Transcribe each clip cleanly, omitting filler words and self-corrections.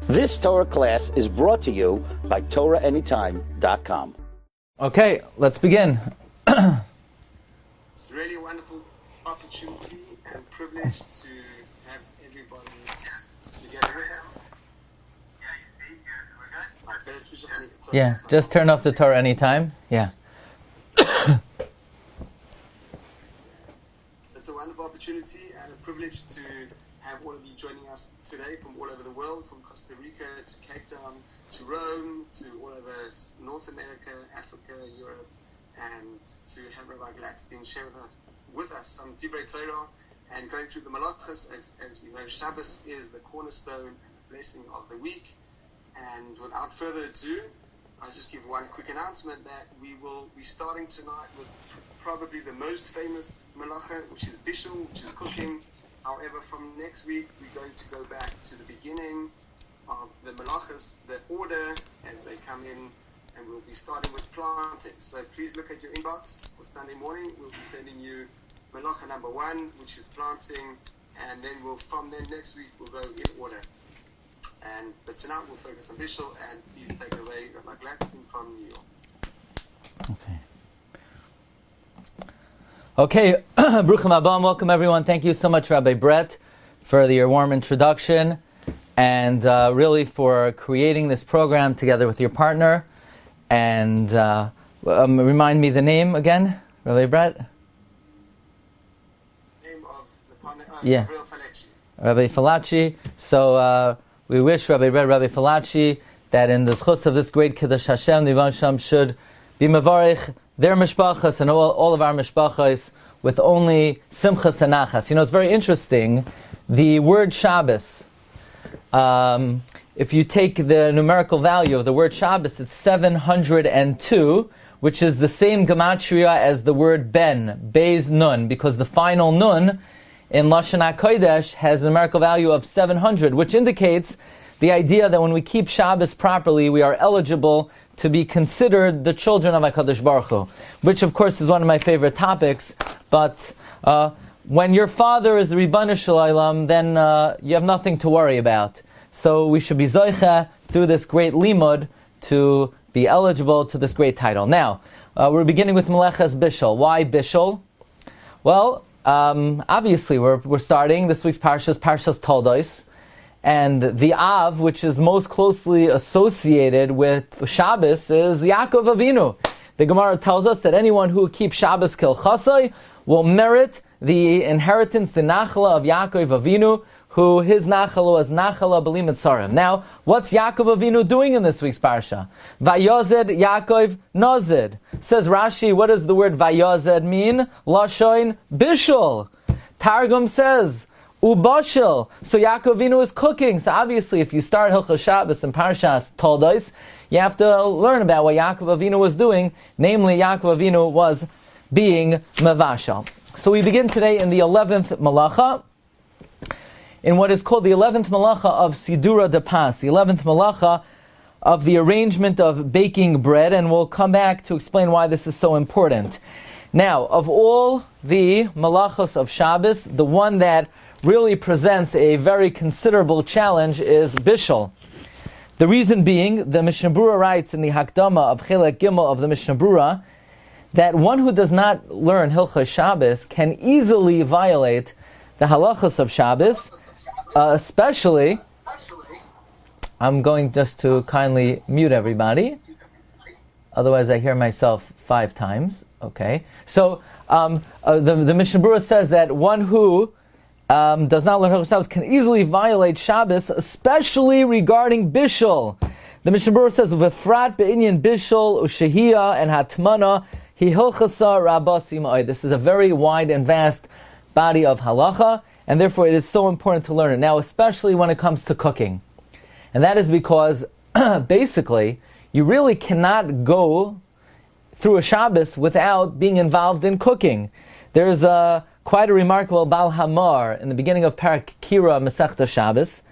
This Torah class is brought to you by TorahAnytime.com. Okay, let's begin. It's really a wonderful opportunity and privilege to have everybody together with us. Yeah, just turn off the Torah anytime. Yeah. It's a wonderful opportunity and a privilege to have all of you joining us today from all over the world, from Costa Rica to Cape Town to Rome to all over North America, Africa, Europe, and to have Rabbi Glatstein share with us some Divrei Torah and going through the Malachas. As we know, Shabbos is the cornerstone and the blessing of the week. And without further ado, I'll just give one quick announcement that we will be starting tonight with probably the most famous Malacha, which is Bishul, which is cooking. However, from next week, we're going to go back to the beginning of the Malachas, the order as they come in, and we'll be starting with planting. So please look at your inbox for Sunday morning. We'll be sending you Malacha number 1, which is planting, and then from then next week, we'll go in order. But tonight we'll focus on Bishul, and please take away Rabbi Glatstein from New York. Okay, Bruchim Abam, welcome everyone. Thank you so much, Rabbi Brett, for your warm introduction, and really for creating this program together with your partner. And remind me the name again, Rabbi Brett? Name of the partner, yeah. Rabbi Falachi. So we wish Rabbi Brett, Rabbi Falachi, that in the schus of this great Kiddush Hashem, the Yivon Shem should be mevarich their mishpachas and all of our mishpachas with only simchas and nachas. You know, it's very interesting. The word Shabbos, if you take the numerical value of the word Shabbos, it's 702, which is the same gematria as the word ben, Beis Nun, because the final Nun in Lashon HaKodesh has a numerical value of 700, which indicates the idea that when we keep Shabbos properly, we are eligible to be considered the children of HaKadosh Baruch Hu, which of course is one of my favorite topics. But when your father is the Ribbon Shalom, then you have nothing to worry about. So we should be zoicha through this great limud to be eligible to this great title. Now, we're beginning with Meleches Bishul. Why Bishul? Well, obviously we're starting this week's Parshas Toldos. And the Av, which is most closely associated with Shabbos, is Yaakov Avinu. The Gemara tells us that anyone who keeps Shabbos Kilchasoi will merit the inheritance, the Nachala of Yaakov Avinu, who his Nachala was Nachala B'li Mitzarim. Now, what's Yaakov Avinu doing in this week's Parsha? Vayozed Yaakov Nozed. Says Rashi, what does the word Vayozed mean? Lashon Bishul. Targum says, Ubashil. So Yaakov Avinu is cooking. So obviously, if you start Hilchos Shabbos and Parshas Toldos, you have to learn about what Yaakov Avinu was doing. Namely, Yaakov Avinu was being mevashal. So we begin today in the 11th Malacha, in what is called the 11th Malacha of Sidura de Pas, the 11th Malacha of the arrangement of baking bread, and we'll come back to explain why this is so important. Now, of all the Malachos of Shabbos, the one that really presents a very considerable challenge is Bishul. The reason being, the Mishnah Berurah writes in the Hakdama of Chelek Gimel of the Mishnah Berurah that one who does not learn Hilchos Shabbos can easily violate the halachos of Shabbos, especially. I'm going just to kindly mute everybody, otherwise I hear myself 5 times. Okay, so the Mishnah Berurah says that one who does not learn Hilchos Shabbos can easily violate Shabbos, especially regarding Bishul. The Mishnah Berurah says, "V'frat be'inyan Bishul u'shehiyah and hatmana hi hilchasa rabasi ma'od." This is a very wide and vast body of halacha, and therefore it is so important to learn it. Now, especially when it comes to cooking, and that is because basically you really cannot go through a Shabbos without being involved in cooking. There's quite a remarkable Bal Hamar in the beginning of Parak Kira Masechta Shabbos.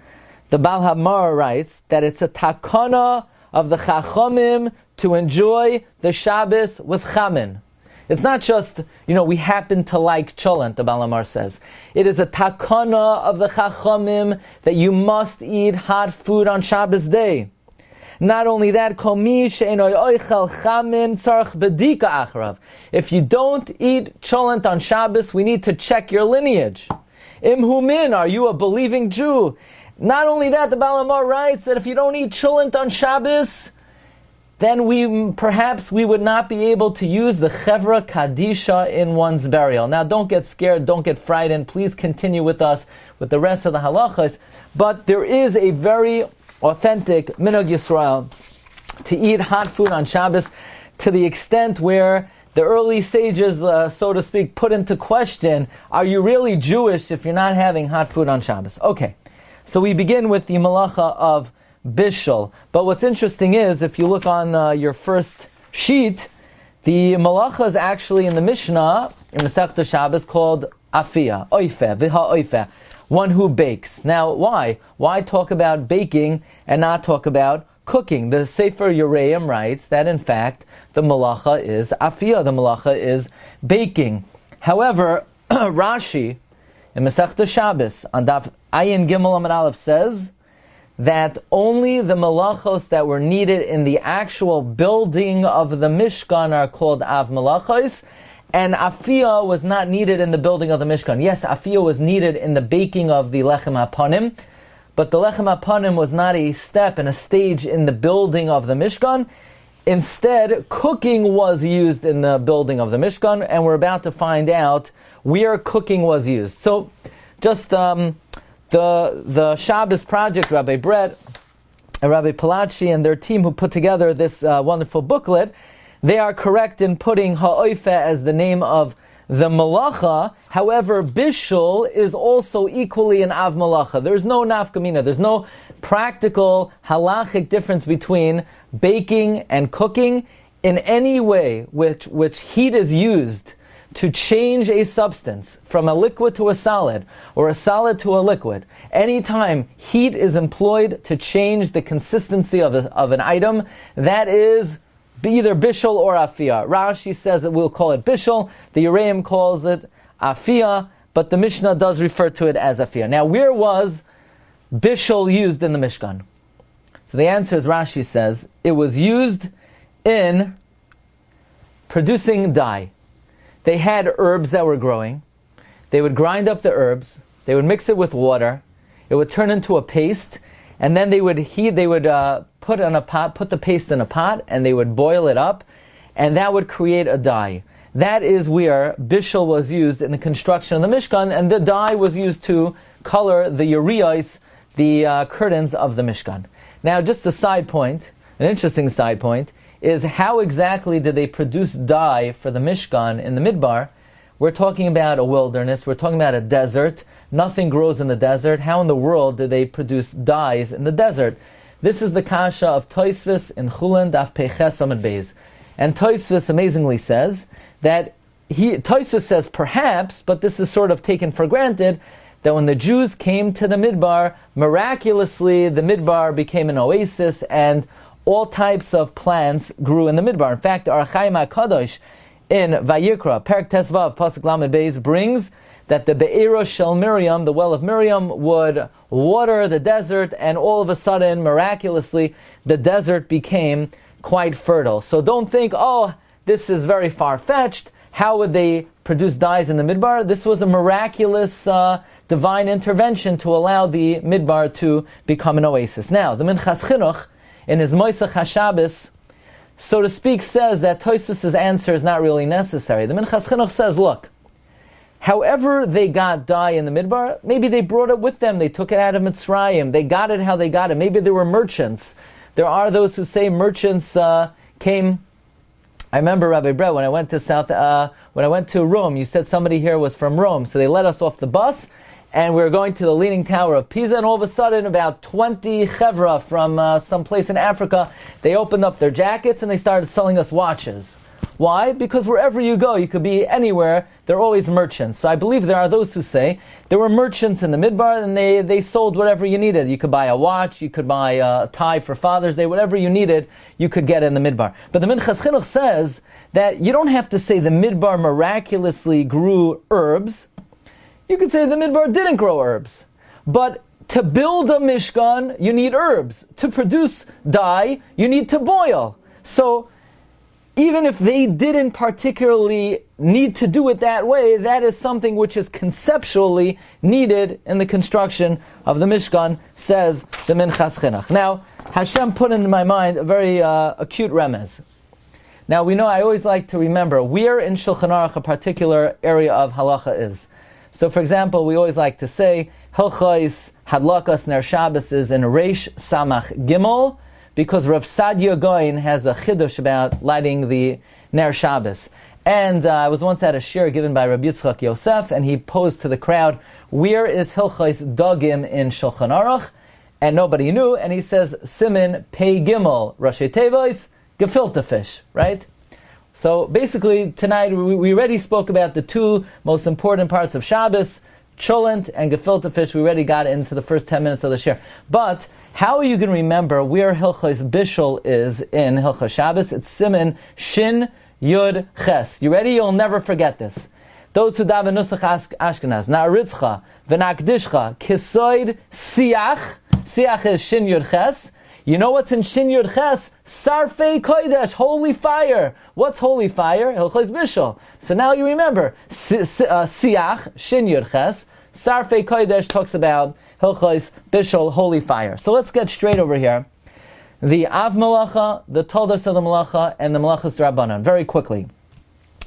The Bal Hamar writes that it's a takana of the Chachamim to enjoy the Shabbos with chamin. It's not just, we happen to like cholent, the Balamar says. It is a takana of the Chachamim that you must eat hot food on Shabbos day. Not only that, if you don't eat cholent on Shabbos, we need to check your lineage. Imhumin, are you a believing Jew? Not only that, the Balamar writes that if you don't eat cholent on Shabbos, then perhaps we would not be able to use the Chevra Kadisha in one's burial. Now don't get scared, don't get frightened, please continue with us with the rest of the halachas. But there is a very authentic Minhag Yisrael to eat hot food on Shabbos, to the extent where the early sages, so to speak, put into question, are you really Jewish if you're not having hot food on Shabbos? Okay, so we begin with the malacha of Bishul. But what's interesting is, if you look on your first sheet, the malacha is actually in the Mishnah, in Masechta Shabbos, called Afiyah, Oifeh, Viha Oifeh, one who bakes. Now, why? Why talk about baking and not talk about cooking? The Sefer Yereim writes that, in fact, the malacha is Afiyah, the malacha is baking. However, Rashi, in Masechta Shabbos, on Daf Ayin Gimel Amud Aleph, says that only the malachos that were needed in the actual building of the Mishkan are called Av Malachos, and Afiyah was not needed in the building of the Mishkan. Yes, Afiyah was needed in the baking of the Lechem HaPanim, but the Lechem HaPanim was not a step and a stage in the building of the Mishkan. Instead, cooking was used in the building of the Mishkan, and we're about to find out where cooking was used. So, just the Shabbos Project, Rabbi Brett and Rabbi Palachi and their team who put together this wonderful booklet, they are correct in putting ha'oifeh as the name of the malacha. However, Bishul is also equally an Av malacha. There's no nafkamina. There's no practical halachic difference between baking and cooking in any way which heat is used to change a substance from a liquid to a solid, or a solid to a liquid. Anytime heat is employed to change the consistency of an item, that is either Bishul or Afiyah. Rashi says that we'll call it Bishul, the Yereim calls it Afiyah, but the Mishnah does refer to it as Afiyah. Now, where was Bishul used in the Mishkan? So the answer is, Rashi says, it was used in producing dye. They had herbs that were growing. They would grind up the herbs. They would mix it with water. It would turn into a paste, and then they would put the paste in a pot, and they would boil it up, and that would create a dye. That is where Bishul was used in the construction of the Mishkan, and the dye was used to color the Urios, the curtains of the Mishkan. Now, just a side point, an interesting side point, is how exactly did they produce dye for the Mishkan in the Midbar? We're talking about a wilderness, we're talking about a desert, nothing grows in the desert. How in the world did they produce dyes in the desert? This is the kasha of Tosfos in Chulin Daf Peiches Amud Beis. And Tosfos amazingly says that Tosfos says perhaps, but this is sort of taken for granted, that when the Jews came to the Midbar, miraculously the Midbar became an oasis and all types of plants grew in the Midbar. In fact, Ar Chaim HaKadosh in Vayikra, Perek Tesvav, Pasuk Lamed Beis, brings that the Be'era Shel Miriam, the well of Miriam, would water the desert, and all of a sudden, miraculously, the desert became quite fertile. So don't think, oh, this is very far-fetched. How would they produce dyes in the Midbar? This was a miraculous divine intervention to allow the Midbar to become an oasis. Now, the Minchas Chinuch, in his Moisech HaShabbos, so to speak, says that Tosfos' answer is not really necessary. The Minchas Chinuch says, look, however they got dye in the Midbar, maybe they brought it with them, they took it out of Mitzrayim, they got it how they got it, maybe they were merchants. There are those who say merchants came. I remember, Rabbi Brett, when I went to Rome, you said somebody here was from Rome, so they let us off the bus, and we were going to the Leaning Tower of Pisa, and all of a sudden, about 20 chevra from some place in Africa, they opened up their jackets and they started selling us watches. Why? Because wherever you go, you could be anywhere, there are always merchants. So I believe there are those who say there were merchants in the Midbar and they sold whatever you needed. You could buy a watch, you could buy a tie for Father's Day, whatever you needed, you could get in the Midbar. But the Minchas Chinuch says that you don't have to say the Midbar miraculously grew herbs. You could say the Midbar didn't grow herbs. But to build a Mishkan, you need herbs. To produce dye, you need to boil. So even if they didn't particularly need to do it that way, that is something which is conceptually needed in the construction of the Mishkan, says the Minchas Chinuch. Now, Hashem put into my mind a very acute remez. Now, we know I always like to remember where in Shulchan Aruch a particular area of halacha is. So, for example, we always like to say, Hilchos Hadlakas Ner Shabbos is in Reish Samach Gimel, because Rav Sadia Goin has a chidush about lighting the Ner Shabbos. And I was once at a shiur given by Rabbi Yitzchak Yosef, and he posed to the crowd, where is Hilchos Dogim in Shulchan Aruch? And nobody knew, and he says, Simin Pei Gimel, Rashi Tevois, gefilte fish, right? So basically, tonight we already spoke about the two most important parts of Shabbos, cholent and gefilte fish. We already got into the first 10 minutes of the shiur. But how are you going to remember where Hilchos Bishul is in Hilchos Shabbos? It's Simin Shin Yud Ches. You ready? You'll never forget this. Those who daven Nusach Ashkenaz, Na'aritzcha, V'nakdishcha, Kisoid Siach. Siach is Shin Yud Ches. You know what's in Shin Yud Ches? Sarfei Kodesh, holy fire. What's holy fire? Hilchos Bishul. So now you remember, Siach, Shin Yud Ches. Sarfei Kodesh talks about Hilchos Bishul, holy fire. So let's get straight over here. The Av Malacha, the Toldos of the Malacha, and the Malachas D'Rabbanan. Very quickly.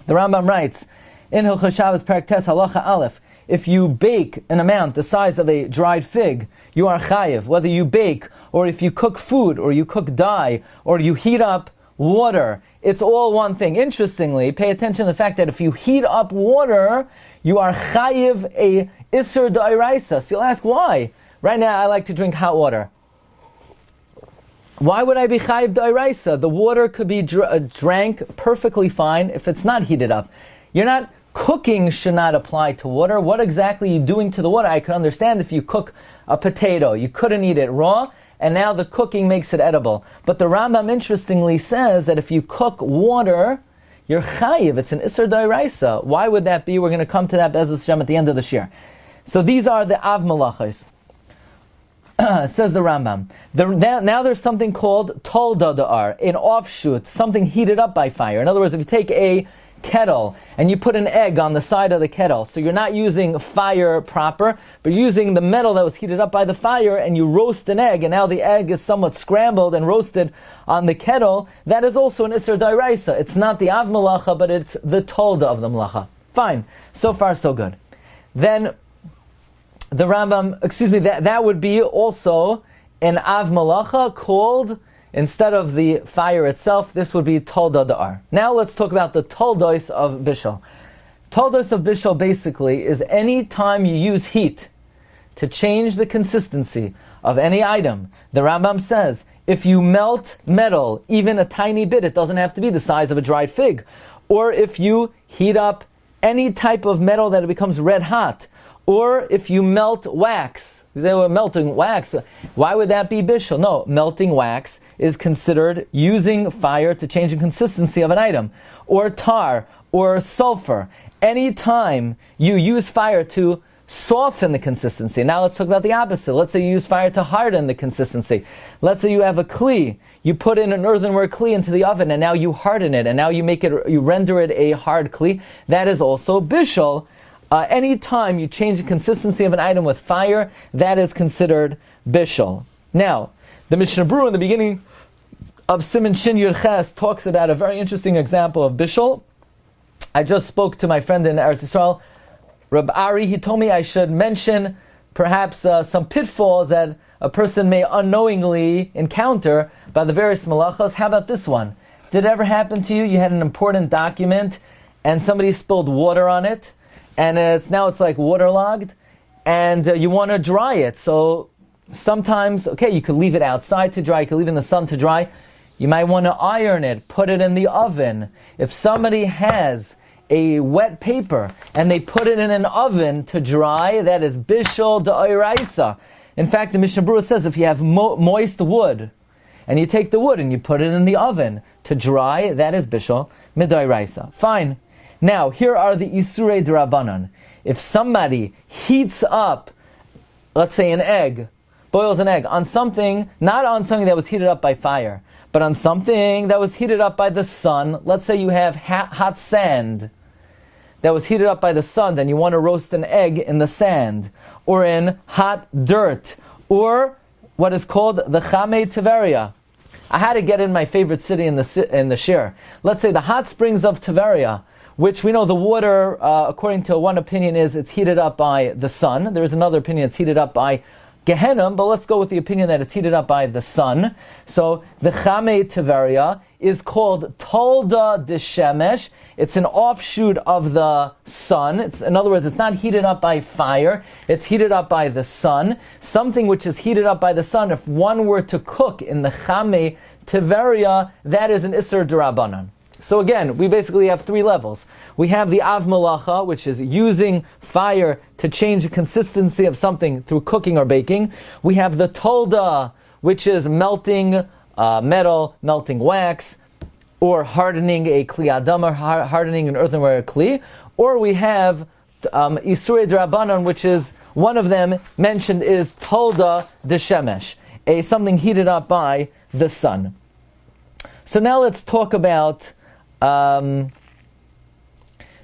The Rambam writes, in Hilchos Shabbos Perek Tes Halacha Aleph, if you bake an amount the size of a dried fig, you are chayiv. Whether you bake, or if you cook food, or you cook dye, or you heat up water, it's all one thing. Interestingly, pay attention to the fact that if you heat up water, you are chayiv a isur d'oraisa. So you'll ask, why? Right now, I like to drink hot water. Why would I be chayiv d'oraisa? The water could be drank perfectly fine if it's not heated up. You're not cooking should not apply to water. What exactly are you doing to the water? I can understand if you cook a potato. You couldn't eat it raw, and now the cooking makes it edible. But the Rambam interestingly says that if you cook water, you're chayiv. It's an isur d'oraisa. Why would that be? We're going to come to that Be'ezus Hashem at the end of the shiur. So these are the Av Malachos. Says the Rambam. Now there's something called Tolda Da'ar, an offshoot, something heated up by fire. In other words, if you take a kettle and you put an egg on the side of the kettle, so you're not using fire proper, but you're using the metal that was heated up by the fire, and you roast an egg, and now the egg is somewhat scrambled and roasted on the kettle, that is also an isur d'oraisa. It's not the Av Malacha, but it's the Tolda of the Malacha. Fine. So far, so good. Then the Rambam, that would be also an Av Malacha called, instead of the fire itself, this would be Tolda Da'ar. Now let's talk about the Toldos of Bishul. Toldos of Bishul basically is any time you use heat to change the consistency of any item. The Rambam says, if you melt metal, even a tiny bit, it doesn't have to be the size of a dried fig. Or if you heat up any type of metal that it becomes red hot. Or if you melt wax. They were melting wax. Why would that be Bishul? No, melting wax is considered using fire to change the consistency of an item. Or tar, or sulfur. Any time you use fire to soften the consistency. Now let's talk about the opposite. Let's say you use fire to harden the consistency. Let's say you have a kli. You put in an earthenware kli into the oven, and now you harden it, and now you render it a hard kli. That is also Bishul. Any time you change the consistency of an item with fire, that is considered Bishul. Now, the Mishnah Berurah in the beginning of Siman Shin Yud Ches talks about a very interesting example of Bishul. I just spoke to my friend in Eretz Yisrael, Rabbi Ari. He told me I should mention perhaps some pitfalls that a person may unknowingly encounter by the various malachos. How about this one? Did it ever happen to you? You had an important document and somebody spilled water on it, and it's like waterlogged, and you want to dry it. So sometimes, you could leave it outside to dry, you could leave it in the sun to dry. You might want to iron it, put it in the oven. If somebody has a wet paper and they put it in an oven to dry, that is Bishul d'oraisa. In fact, the Mishnah Berurah says if you have moist wood, and you take the wood and you put it in the oven to dry, that is Bishul d'oraisa. Fine. Now, here are the Isurei d'Rabbanan. If somebody heats up, let's say an egg, boils an egg, on something, not on something that was heated up by fire, but on something that was heated up by the sun. Let's say you have hot sand that was heated up by the sun, then you want to roast an egg in the sand, or in hot dirt, or what is called the Chamei Tiveria. I had to get in my favorite city in the Shiur. Let's say the hot springs of Tiveria, which we know the water, according to one opinion, is it's heated up by the sun. There is another opinion it's heated up by Gehenna, but let's go with the opinion that it's heated up by the sun. So the Chamei Tiveria is called Tolda de Shemesh. It's an offshoot of the sun. In other words, it's not heated up by fire. It's heated up by the sun. Something which is heated up by the sun, if one were to cook in the Chamei Tiveria, that is an Isser D'Rabbanan. So again, we basically have three levels. We have the Av Malacha, which is using fire to change the consistency of something through cooking or baking. We have the Tolda, which is melting metal, melting wax, or hardening a Kli Adam, or hardening an earthenware Kli. Or we have Isurei D'Rabbanan, which is, one of them mentioned is Tolda de Shemesh, something heated up by the sun. So now let's talk about the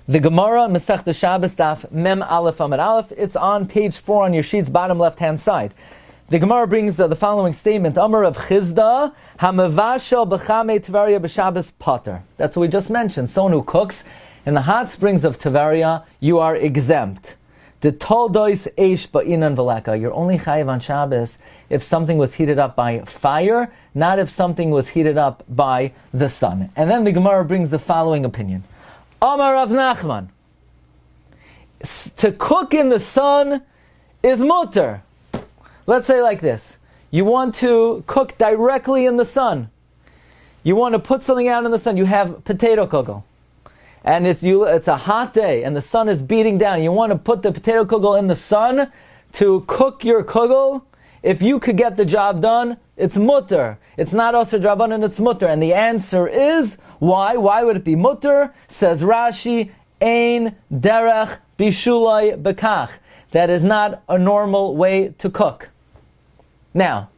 Gemara, Masechta Shabbos, Daf Mem Aleph Amud Aleph. It's on page 4 on your sheet's bottom left-hand side. The Gemara brings the following statement: Amar of Chizda, Hamavashel b'Chamei Tiveria b'Shabbos Pater. That's what we just mentioned. Someone who cooks in the hot springs of Tiveria, you are exempt. The Toldois Eish Ba'inan Veleka. You're only chayiv on Shabbos if something was heated up by fire, not if something was heated up by the sun. And then the Gemara brings the following opinion: Amar Rav Nachman, to cook in the sun is mutter. Let's say like this: you want to cook directly in the sun. You want to put something out in the sun. You have potato kugel, and it's a hot day, and the sun is beating down. You want to put the potato kugel in the sun to cook your kugel. If you could get the job done, it's mutter. It's not osir d'Rabbanan, it's mutter. And the answer is, why? Why would it be mutter? Says Rashi, ein derech bishulai bekach. That is not a normal way to cook. Now,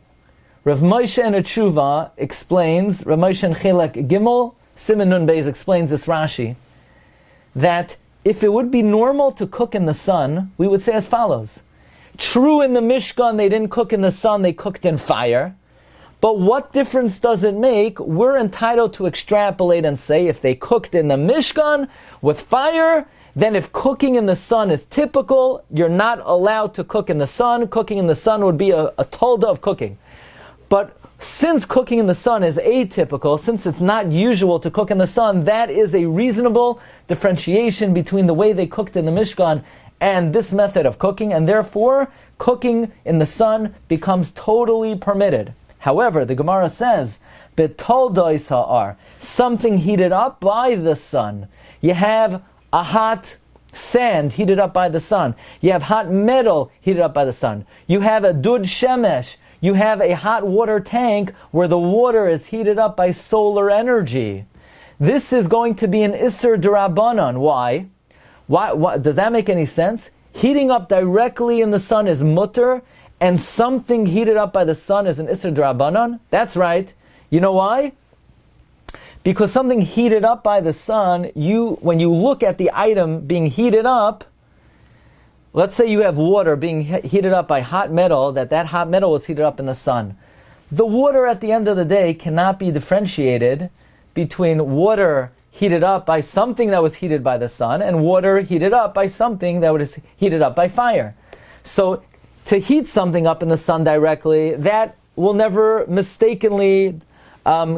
Rav Moshe in a Tshuva explains, Rav Moshe in Chelek Gimel, Siman Nun Beis explains this Rashi, that if it would be normal to cook in the sun, we would say as follows: true, in the Mishkan they didn't cook in the sun, they cooked in fire. But what difference does it make? We're entitled to extrapolate and say if they cooked in the Mishkan with fire, then if cooking in the sun is typical, you're not allowed to cook in the sun. Cooking in the sun would be a tolda of cooking. But since cooking in the sun is atypical, since it's not usual to cook in the sun, that is a reasonable differentiation between the way they cooked in the Mishkan and this method of cooking, and therefore cooking in the sun becomes totally permitted. However, the Gemara says, Betoldois ha'ar, something heated up by the sun. You have a hot sand heated up by the sun. You have hot metal heated up by the sun. You have a dud shemesh. You have a hot water tank where the water is heated up by solar energy. This is going to be an Isser D'Rabbanan. Why? Why? Does that make any sense? Heating up directly in the sun is mutter, and something heated up by the sun is an Isser D'Rabbanan? That's right. You know why? Because something heated up by the sun, when you look at the item being heated up, let's say you have water being heated up by hot metal, that hot metal was heated up in the sun. The water at the end of the day cannot be differentiated between water heated up by something that was heated by the sun and water heated up by something that was heated up by fire. So to heat something up in the sun directly, that will never mistakenly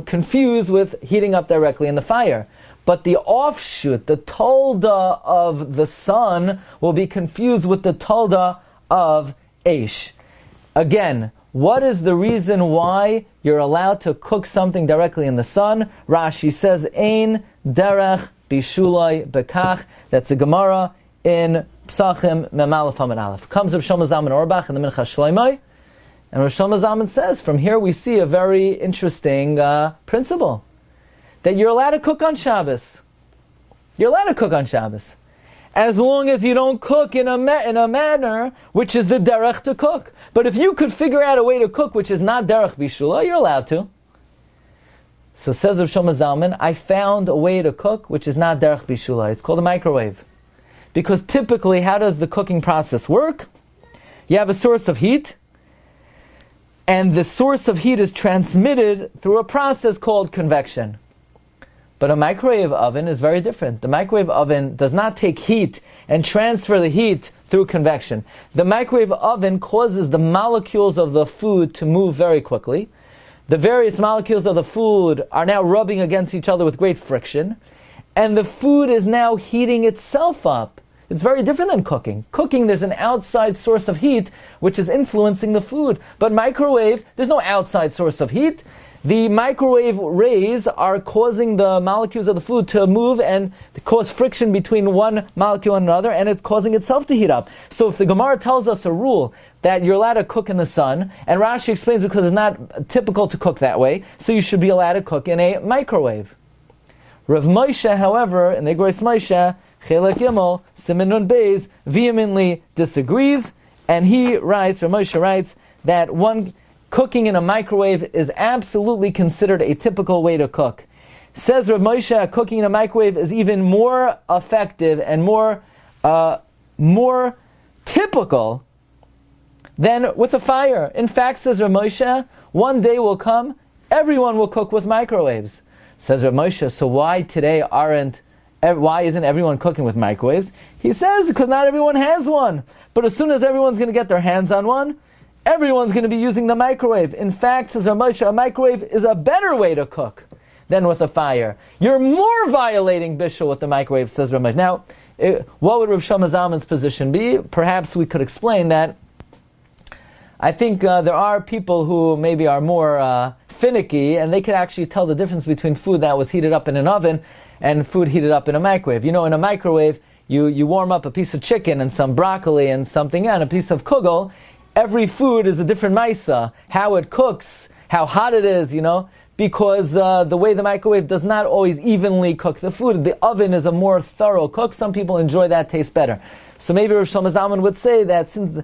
confused with heating up directly in the fire. But the offshoot, the tolda of the sun, will be confused with the tolda of Eish. Again, What is the reason why you're allowed to cook something directly in the sun? Rashi says, Ein derech bishulai bekach. That's a Gemara in Psachim Memalef Hamad Aleph. Comes Rav Shlomo Zalman Auerbach in the Mincha Shloimei, and Rav Shlomo Zalman says, from here we see a very interesting principle, that you're allowed to cook on Shabbos. You're allowed to cook on Shabbos, as long as you don't cook in a manner which is the derech to cook. But if you could figure out a way to cook which is not derech bishula, you're allowed to. So says Rav Shlomo Zalman, I found a way to cook which is not derech bishula. It's called a microwave. Because typically, how does the cooking process work? You have a source of heat, and the source of heat is transmitted through a process called convection. But a microwave oven is very different. The microwave oven does not take heat and transfer the heat through convection. The microwave oven causes the molecules of the food to move very quickly. The various molecules of the food are now rubbing against each other with great friction, and the food is now heating itself up. It's very different than cooking. Cooking, there's an outside source of heat which is influencing the food. But microwave, there's no outside source of heat. The microwave rays are causing the molecules of the food to move and to cause friction between one molecule and another, and it's causing itself to heat up. So if the Gemara tells us a rule that you're allowed to cook in the sun, and Rashi explains because it's not typical to cook that way, so you should be allowed to cook in a microwave. Rav Moshe, however, in the Igros Moshe, Chelek Gimel, Siman Nun Beis, vehemently disagrees, and he writes, Rav Moshe writes, that one cooking in a microwave is absolutely considered a typical way to cook. Says Rav Moshe, cooking in a microwave is even more effective and more typical than with a fire. In fact, says Rav Moshe, one day will come, everyone will cook with microwaves. Says Rav Moshe, so why isn't everyone cooking with microwaves? He says, because not everyone has one. But as soon as everyone's going to get their hands on one, everyone's going to be using the microwave. In fact, says Rav Moshe, a microwave is a better way to cook than with a fire. You're more violating Bishul with the microwave, says Rav Moshe. Now, what would Rav Shlomo Zalman's position be? Perhaps we could explain that. I think there are people who maybe are more finicky, and they could actually tell the difference between food that was heated up in an oven and food heated up in a microwave. You know, in a microwave, you warm up a piece of chicken and some broccoli and something, and a piece of kugel. Every food is a different maisa. How it cooks, how hot it is, because the way the microwave does not always evenly cook the food. The oven is a more thorough cook. Some people enjoy that taste better. So maybe Rav Shlomo Zalman would say that since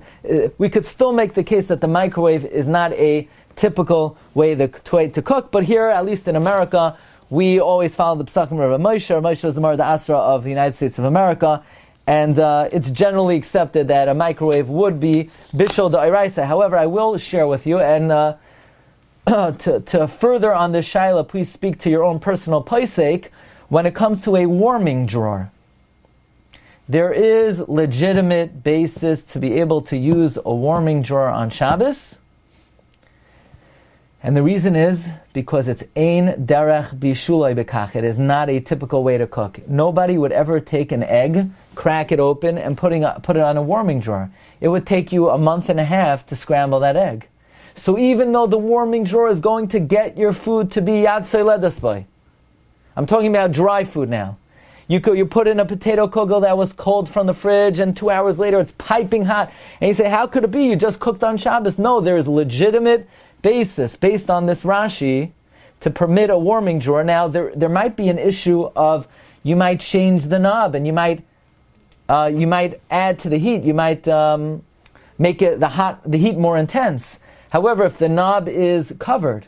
we could still make the case that the microwave is not a typical way to cook, but here, at least in America, we always follow the Psachim of Rav Moshe. Rav Moshe was the Marad Asra of the United States of America, and it's generally accepted that a microwave would be Bishul D'Oraisa. However, I will share with you, and to further on this shaila, please speak to your own personal paisek when it comes to a warming drawer. There is legitimate basis to be able to use a warming drawer on Shabbos. And the reason is because it's ein derech bishulai bekach. It is not a typical way to cook. Nobody would ever take an egg, crack it open, and put it on a warming drawer. It would take you a month and a half to scramble that egg. So even though the warming drawer is going to get your food to be yad soiledas boy, I'm talking about dry food now. You put in a potato kugel that was cold from the fridge, and 2 hours later it's piping hot. And you say, how could it be? You just cooked on Shabbos. No, there is legitimate basis based on this Rashi to permit a warming drawer. Now, there might be an issue of you might change the knob, and you might add to the heat. You might make it the heat more intense. However, if the knob is covered,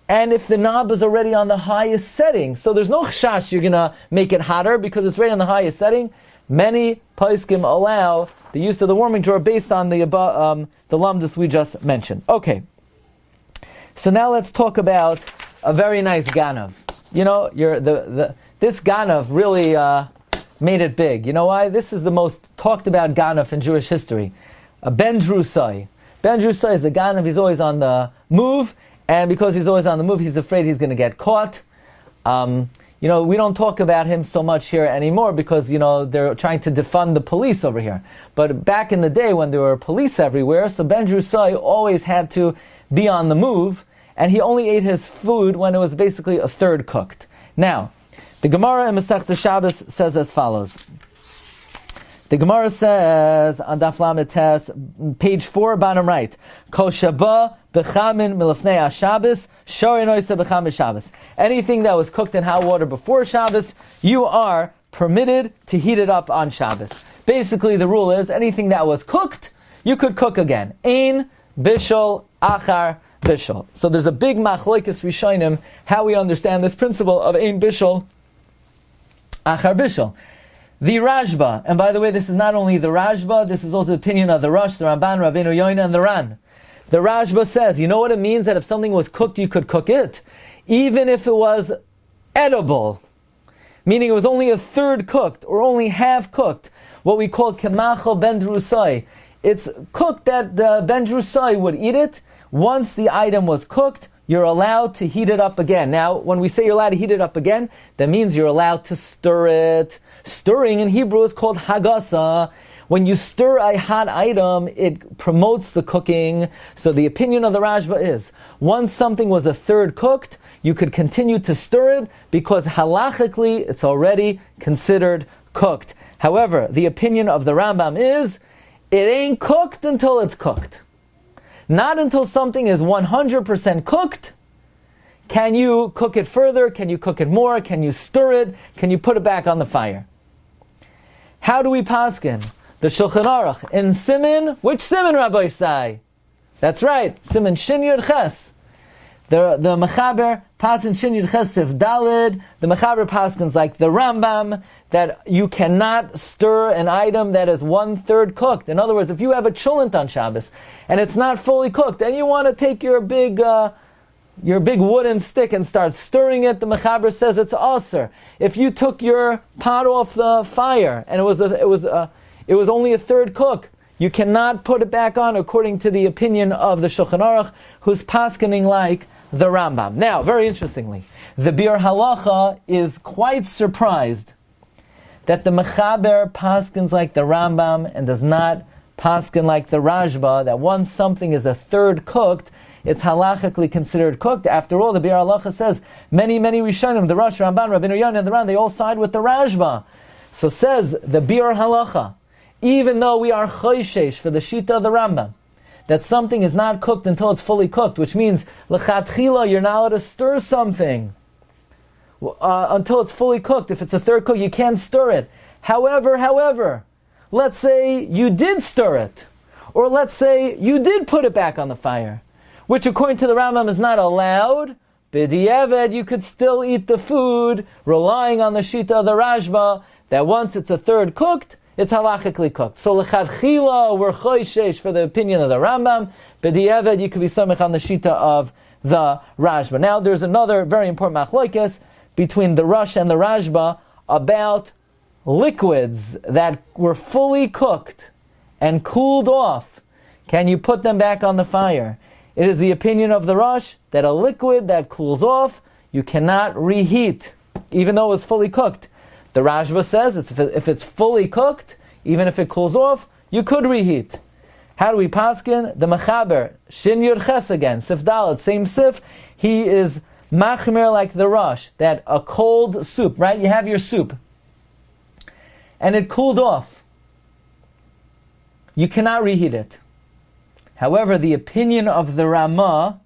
and if the knob is already on the highest setting, so there's no chashash you're going to make it hotter because it's already on the highest setting, many poskim allow the use of the warming drawer based on the lamdus we just mentioned. Okay, so now let's talk about a very nice ganav. This ganav really made it big. You know why? This is the most talked about ganav in Jewish history. Ben Drusai. Ben Drusai is a ganav. He's always on the move. And because he's always on the move, he's afraid he's going to get caught. We don't talk about him so much here anymore because, they're trying to defund the police over here. But back in the day when there were police everywhere, so Ben Drusai always had to be on the move, and he only ate his food when it was basically a third cooked. Now, the Gemara in Masechta Shabbos says as follows. The Gemara says on Daf Lamed Tes, page 4, bottom right, Kol shaba b'chamin milafnei HaShabbos, shori noisa b'chamin Shabbos. Anything that was cooked in hot water before Shabbos, you are permitted to heat it up on Shabbos. Basically, the rule is anything that was cooked, you could cook again. Ein bishul achar bishul. So there's a big machloikes rishonim how we understand this principle of ein bishul achar bishul. The Rashba, and by the way, this is not only the Rashba, this is also the opinion of the Rosh, the Ramban, Rabbeinu Yoina, and the Ran. The Rashba says, you know what it means that if something was cooked, you could cook it? Even if it was edible, meaning it was only a third cooked, or only half cooked, what we call kemachol ben drusai. It's cooked that the ben drusai would eat it. Once the item was cooked, you're allowed to heat it up again. Now, when we say you're allowed to heat it up again, that means you're allowed to stir it. Stirring in Hebrew is called hagasa. When you stir a hot item, it promotes the cooking. So the opinion of the Rashba is, once something was a third cooked, you could continue to stir it because halachically it's already considered cooked. However, the opinion of the Rambam is, it ain't cooked until it's cooked. Not until something is 100% cooked. Can you cook it further? Can you cook it more? Can you stir it? Can you put it back on the fire? How do we paskin? The Shulchan Aruch in Siman, which Siman, Rabbi Sai? That's right, Siman Shin Yud Ches. The Mechaber paskin Shin Yud Ches Sif Dalid. The Mechaber paskins like the Rambam that you cannot stir an item that is 1/3 cooked. In other words, if you have a chulent on Shabbos and it's not fully cooked, and you want to take your big wooden stick and start stirring it, the Mechaber says it's aser. If you took your pot off the fire and it was only a third cook, you cannot put it back on according to the opinion of the Shulchan Aruch, who's paskening like the Rambam. Now, very interestingly, the Bir Halacha is quite surprised that the Mechaber paskins like the Rambam and does not paskin like the Rashba, that once something is a third cooked, it's halachically considered cooked. After all, the Bir Halacha says, many Rishonim, the Rosh, Ramban, Rabbeinu Yoina, and the Ran, they all side with the Rashba. So says the Bir Halacha, even though we are choishesh for the Shita of the Rambam, that something is not cooked until it's fully cooked, which means, l'chatchila, you're not allowed to stir something until it's fully cooked. If it's a third cook, you can't stir it. However, let's say you did stir it, or let's say you did put it back on the fire, which according to the Rambam is not allowed. B'di'eved, you could still eat the food, relying on the Shita of the Rashba, that once it's a third cooked, it's halachically cooked. So l'chadchila, we're choishesh for the opinion of the Rambam. B'di'eved, you could be samech on the Shita of the Rashba. Now there's another very important machlokes between the Rosh and the Rashba about liquids that were fully cooked and cooled off. Can you put them back on the fire? It is the opinion of the Rosh that a liquid that cools off, you cannot reheat, even though it was fully cooked. The Rashba says if it's fully cooked, even if it cools off, you could reheat. How do we paskin? The Mechaber, Shin Yud Ches again, Sif Dalet, same Sif, he is machmer like the Rosh, that a cold soup, right? You have your soup, and it cooled off. You cannot reheat it. However, the opinion of the Ramah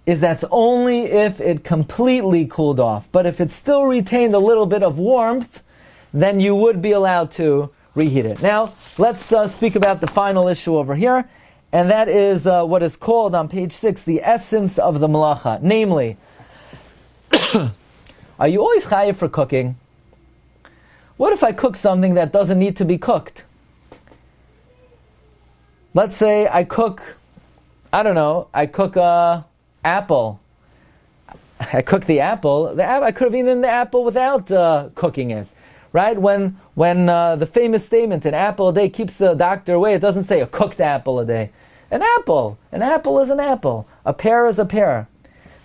is that's only if it completely cooled off. But if it still retained a little bit of warmth, then you would be allowed to reheat it. Now, let's speak about the final issue over here, and that is what is called on page 6, the essence of the malacha. Namely, are you always chayiv for cooking? What if I cook something that doesn't need to be cooked? Let's say I cook apple. I cook the apple. I could have eaten the apple without cooking it, right? When the famous statement, an apple a day keeps the doctor away, it doesn't say a cooked apple a day. An apple is an apple. A pear is a pear.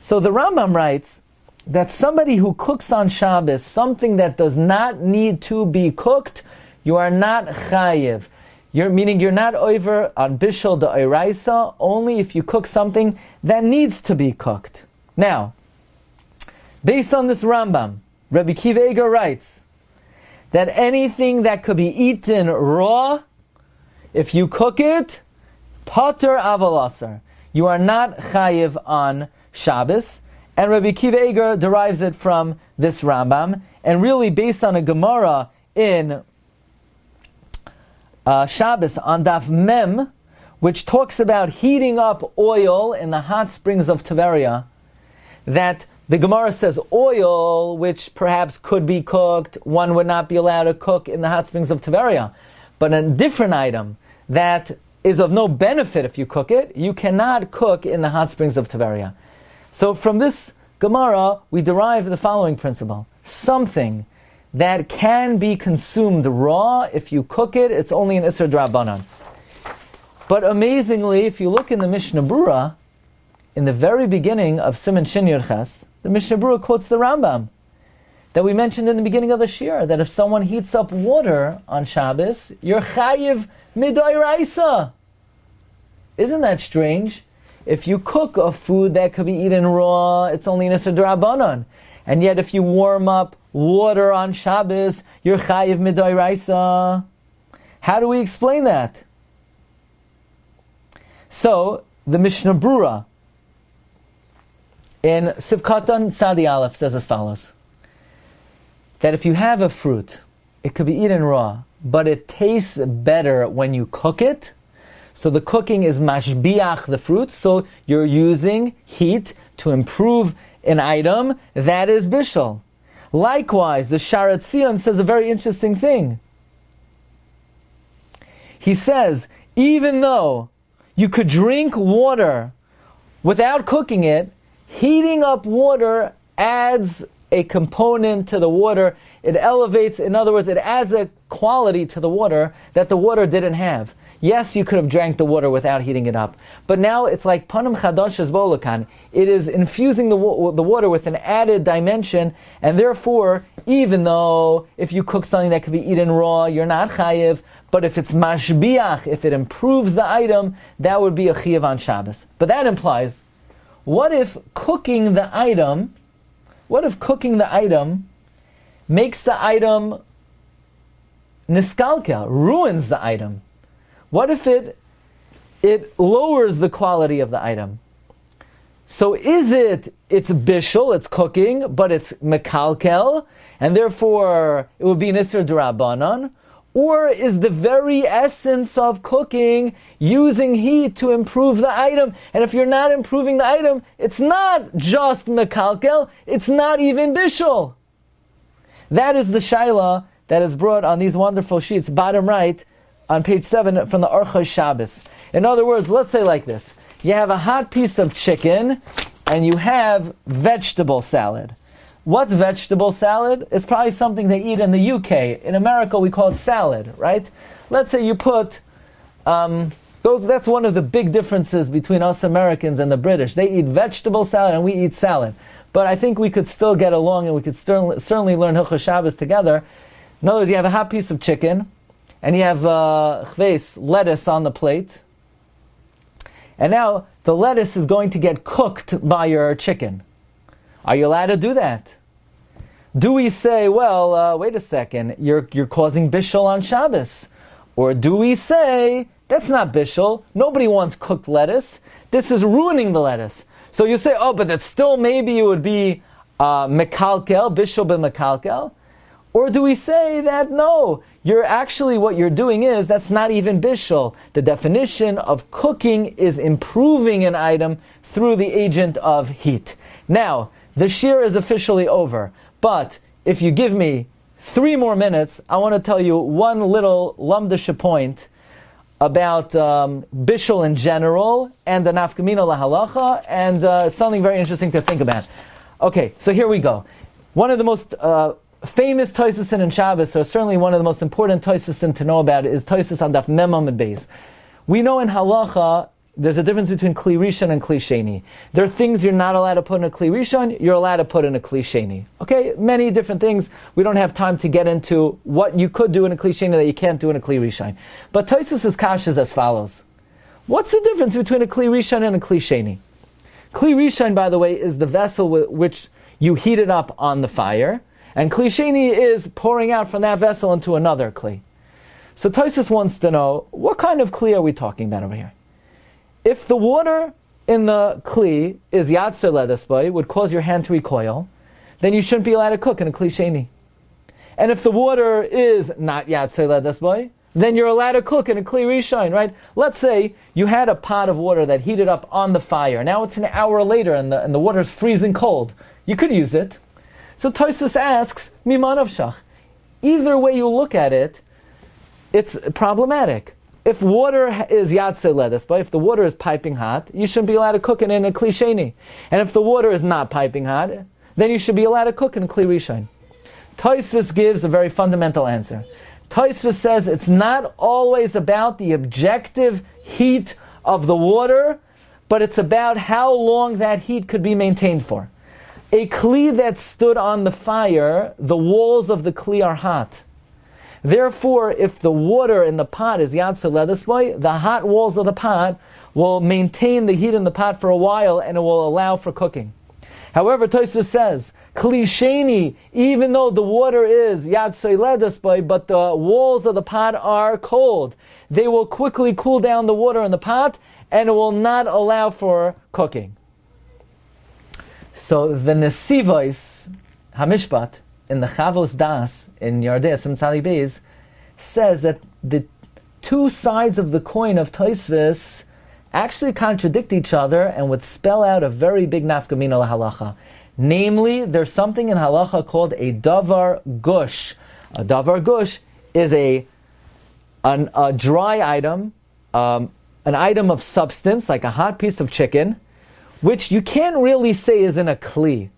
So the Rambam writes that somebody who cooks on Shabbos something that does not need to be cooked, you are not chayiv. Meaning you're not over on Bishul de Oiraisa, only if you cook something that needs to be cooked. Now, based on this Rambam, Rabbi Kiva Eger writes that anything that could be eaten raw, if you cook it, pater avalasar, you are not chayiv on Shabbos. And Rabbi Kiva Eger derives it from this Rambam, and really based on a Gemara in Shabbos on Daf Mem, which talks about heating up oil in the hot springs of Tiberia, that the Gemara says oil, which perhaps could be cooked, one would not be allowed to cook in the hot springs of Tiberia. But a different item that is of no benefit if you cook it, you cannot cook in the hot springs of Tiberia. So from this Gemara, we derive the following principle. Something that can be consumed raw, if you cook it, it's only an Isser D'Rabbanan. But amazingly, if you look in the Mishnah Brura, in the very beginning of Siman Shin Yud Ches, the Mishnah Brura quotes the Rambam that we mentioned in the beginning of the Shiur, that if someone heats up water on Shabbos, you're chayiv midoiraisa. Isn't that strange? If you cook a food that could be eaten raw, it's only an Isser D'Rabbanan. And yet if you warm up water on Shabbos, you're chayiv midoiraisa. How do we explain that? So, the Mishnah Brura in Sivkatan Tzadi Aleph says as follows, that if you have a fruit, it could be eaten raw, but it tastes better when you cook it. So the cooking is mashbiach the fruit, so you're using heat to improve an item that is bishul. Likewise, the Sharat Tzion says a very interesting thing. He says, even though you could drink water without cooking it, heating up water adds a component to the water. It elevates, in other words, it adds a quality to the water that the water didn't have. Yes, you could have drank the water without heating it up. But now it's like Panim Chadash's Bolakan. It is infusing the water with an added dimension, and therefore, even though if you cook something that could be eaten raw, you're not chayiv, but if it's mashbiach, if it improves the item, that would be a chayiv on Shabbos. But that implies, what if cooking the item makes the item niskalkel, ruins the item? What if it lowers the quality of the item? So it's bishul, it's cooking, but it's mekalkel, and therefore it would be an Isser D'Rabbanan? Or is the very essence of cooking using heat to improve the item? And if you're not improving the item, it's not just mekalkel, it's not even bishul. That is the shaila that is brought on these wonderful sheets, bottom right, on page 7 from the Orchos Shabbos. In other words, let's say like this. You have a hot piece of chicken and you have vegetable salad. What's vegetable salad? It's probably something they eat in the UK. In America, we call it salad, right? Let's say you put, that's one of the big differences between us Americans and the British. They eat vegetable salad and we eat salad. But I think we could still get along and we could certainly learn Hilchos Shabbos together. In other words, you have a hot piece of chicken, and you have lettuce on the plate. And now the lettuce is going to get cooked by your chicken. Are you allowed to do that? Do we say, wait a second, you're causing bishul on Shabbos? Or do we say, that's not bishul, nobody wants cooked lettuce, this is ruining the lettuce. So you say, but that still maybe it would be mekalkel, bishul b'mekalkel? Or do we say that no, what you're doing is, that's not even bishul. The definition of cooking is improving an item through the agent of heat. Now, the shiur is officially over, but if you give me 3 more minutes, I want to tell you one little lamdasha point about bishul in general and the nafkamina lahalacha, and it's something very interesting to think about. Okay, so here we go. One of the most famous Tosusin in Shabbos, or certainly one of the most important Tosusin to know about, is Tosus on Daf Mem Amud Beis. We know in halacha, there's a difference between Kli Rishon and Kli Sheni. There are things you're not allowed to put in a Kli Rishon, you're allowed to put in a Kli Sheni. Okay, many different things. We don't have time to get into what you could do in a Kli Sheni that you can't do in a Kli Rishon. But Tosfos' kash is as follows. What's the difference between a Kli Rishon and a Kli Sheni? Kli Rishon, by the way, is the vessel with which you heat it up on the fire, and Kli Sheni is pouring out from that vessel into another Kli. So Tosfos wants to know, what kind of Kli are we talking about over here? If the water in the Kli is Yatzer Ledesboi, would cause your hand to recoil, then you shouldn't be allowed to cook in a Kli Sheni. And if the water is not Yatzer Ledesboi, then you're allowed to cook in a Kli Rishon, right? Let's say you had a pot of water that heated up on the fire. Now it's an hour later and the water's freezing cold. You could use it. So Tosfos asks, Miman Avshach. Either way you look at it, it's problematic. If water is Yatzer Ledesboi, if the water is piping hot, you shouldn't be allowed to cook it in a Kli Sheni. And if the water is not piping hot, then you should be allowed to cook in a Kli Rishon. Tosfos gives a very fundamental answer. Tosfos says it's not always about the objective heat of the water, but it's about how long that heat could be maintained for. A Kli that stood on the fire, the walls of the Kli are hot. Therefore, if the water in the pot is Yatzer Ledesboi, the hot walls of the pot will maintain the heat in the pot for a while and it will allow for cooking. However, Tosfos says, Kli Sheni, even though the water is Yatzer Ledesboi, but the walls of the pot are cold, they will quickly cool down the water in the pot and it will not allow for cooking. So the Nesivos Hamishpat in the Chavos Das in Yardei Simtzali Beis says that the two sides of the coin of Tosfos actually contradict each other and would spell out a very big nafkamina lahalacha. Namely, there's something in halacha called a davar gush. A davar gush is a dry item, an item of substance, like a hot piece of chicken, which you can't really say is in a kli.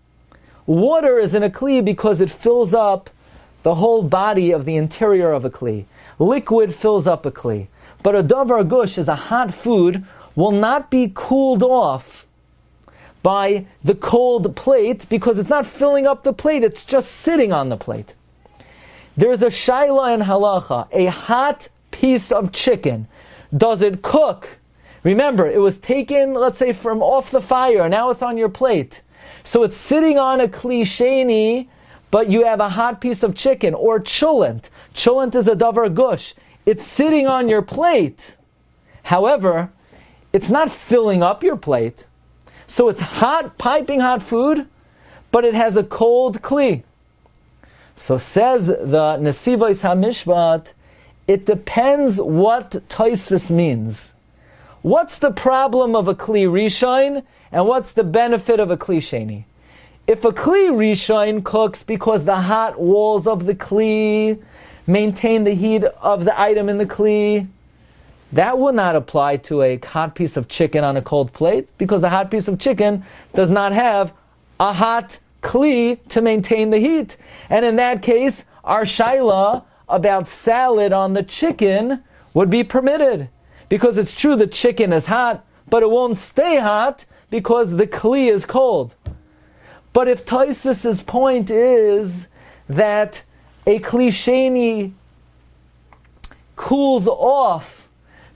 Water is in a kli because it fills up the whole body of the interior of a kli. Liquid fills up a kli. But a davar gush is a hot food, will not be cooled off by the cold plate because it's not filling up the plate, it's just sitting on the plate. There's a shaila in halacha, a hot piece of chicken. Does it cook? Remember, it was taken, let's say, from off the fire, now it's on your plate. So it's sitting on a Kli Sheni, but you have a hot piece of chicken, or chulent. Chulent is a davar gush. It's sitting on your plate. However, it's not filling up your plate. So it's hot, piping hot food, but it has a cold Kli. So says the Nesivos HaMishpat, it depends what Tosfos means. What's the problem of a Kli Rishon, and what's the benefit of a Kli Sheni? If a Kli Rishon cooks because the hot walls of the Kli maintain the heat of the item in the Kli, that would not apply to a hot piece of chicken on a cold plate, because the hot piece of chicken does not have a hot Kli to maintain the heat. And in that case, our shaila about salad on the chicken would be permitted. Because it's true the chicken is hot, but it won't stay hot because the Kli is cold. But if Tosfos' point is that a Kli Sheni cools off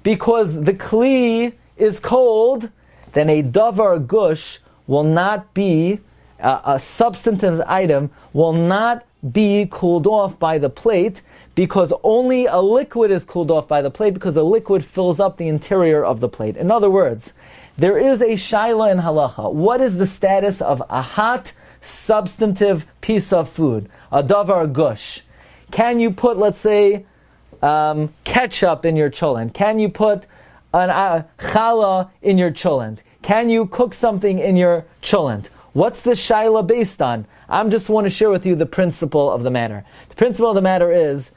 because the Kli is cold, then a davar gush will not be, a substantive item will not be cooled off by the plate, because only a liquid is cooled off by the plate, because a liquid fills up the interior of the plate. In other words, there is a shaila in halacha. What is the status of a hot, substantive piece of food? A davar gush. Can you put, let's say, ketchup in your cholent? Can you put an challah in your cholent? Can you cook something in your cholent? What's the shaila based on? I just want to share with you the principle of the matter. The principle of the matter is,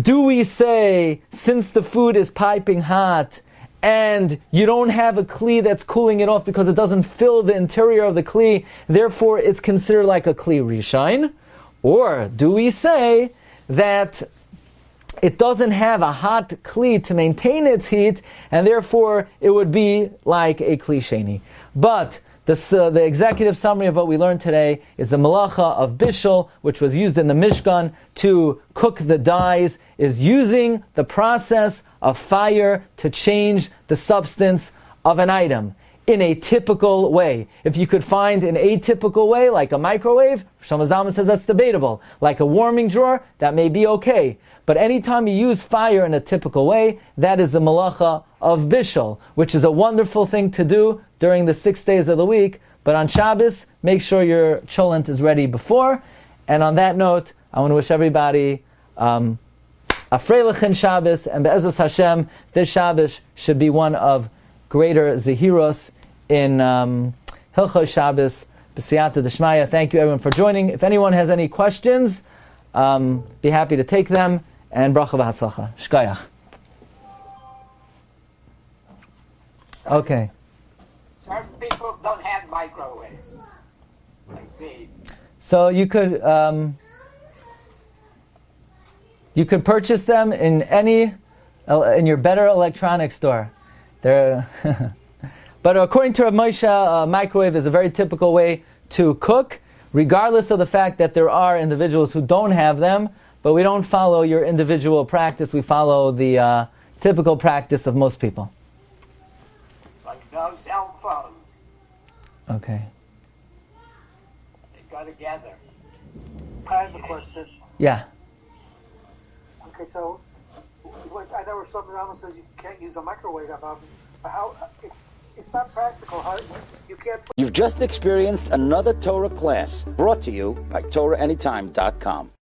do we say, since the food is piping hot, and you don't have a Kli that's cooling it off because it doesn't fill the interior of the Kli, therefore it's considered like a Kli Rishon? Or do we say that it doesn't have a hot kli to maintain its heat, and therefore it would be like a kli sheni. But the executive summary of what we learned today is the malacha of Bishul, which was used in the Mishkan to cook the dyes, is using the process of fire to change the substance of an item in a typical way. If you could find an atypical way, like a microwave, Shlomo Zalman says that's debatable. Like a warming drawer, that may be okay. But anytime you use fire in a typical way, that is the malacha of Bishul, which is a wonderful thing to do during the 6 days of the week. But on Shabbos, make sure your cholent is ready before. And on that note, I want to wish everybody a freilichen Shabbos, and Be'ezus Hashem, this Shabbos should be one of greater zehiros in Hilchos Shabbos, B'siyata D'Shmaya. Thank you everyone for joining. If anyone has any questions, be happy to take them, and bracha v'hatzlacha. Shkayach. Okay. Certain people don't have microwaves, like me. So you could purchase them in in your better electronics store. But according to Rav Moshe, a microwave is a very typical way to cook, regardless of the fact that there are individuals who don't have them. But we don't follow your individual practice. We follow the typical practice of most people. It's like no cell phones. Okay. They go together. I have a question. Yeah. Okay, so I know where something else says you can't use a microwave oven, but how? It's not practical. How you can't. You've just experienced another Torah class brought to you by TorahAnytime.com.